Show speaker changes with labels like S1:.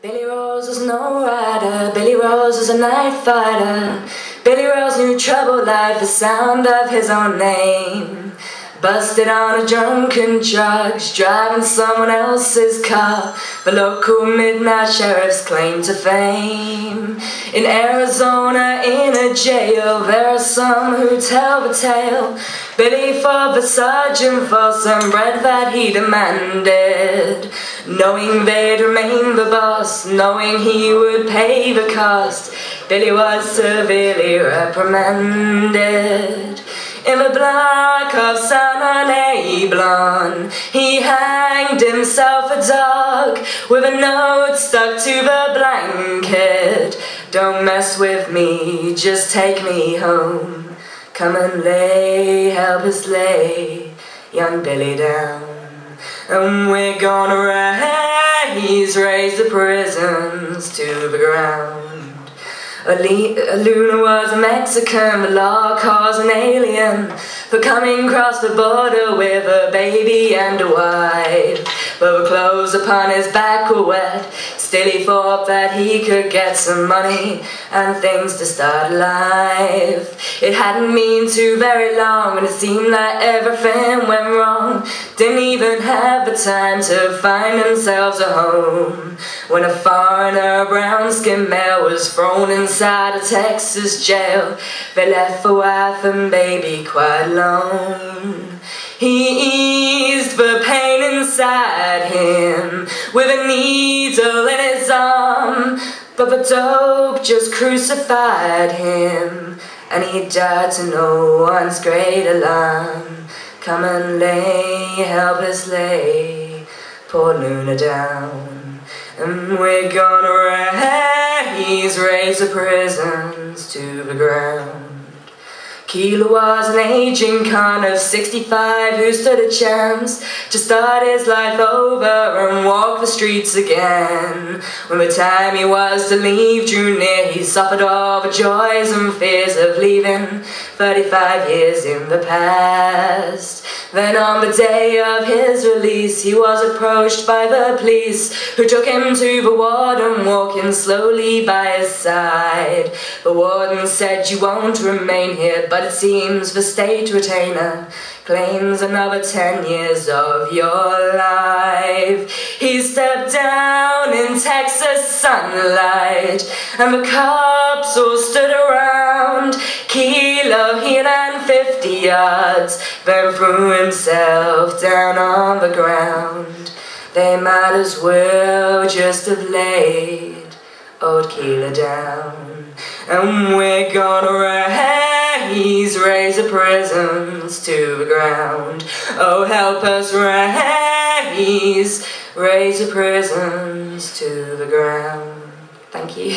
S1: Billy Rose was no rider, Billy Rose was a night fighter. Billy Rose knew trouble like the sound of his own name. Busted on a drunken drugs, driving someone else's car. The local midnight sheriff's claim to fame. In Arizona, in a jail, there are some who tell the tale. Billy fought the sergeant for some bread that he demanded, knowing they'd remain the boss, knowing he would pay the cost. Billy was severely reprimanded. In the black of San Blanc, he hanged himself a dog with a note stuck to the blanket. Don't mess with me, just take me home. Come and lay, help us lay young Billy down. And we're gonna raise the prisons to the ground. Luna was a Mexican, the law calls an alien for coming across the border with a baby and a wife. But the clothes upon his back were wet, still he thought that he could get some money and things to start life. It hadn't been too very long when it seemed like everything went wrong. Didn't even have the time to find themselves a home when a foreigner, brown-skinned male, was thrown inside a Texas jail. They left the wife and baby quite alone. He eased the pain inside him with a needle in his arm, but the dope just crucified him, and he died to no one's great alarm. Come and lay, help us lay poor Luna down. And we're gonna raise the prisons to the ground. Keela was an aging con of 65 who stood a chance to start his life over and walk the streets again. When the time he was to leave drew near, he suffered all the joys and fears of leaving 35 years in the past. Then on the day of his release, he was approached by the police, who took him to the warden, walking slowly by his side. The warden said, "You won't remain here, but it seems the state retainer claims another 10 years of your life." He stepped down in Texas sunlight, and the cops all stood around. Keela, he ran 50 yards, then threw himself down on the ground. They might as well just have laid old Keela down. And we're gonna raise the prisons to the ground. Oh, help us raise the prisons to the ground. Thank you.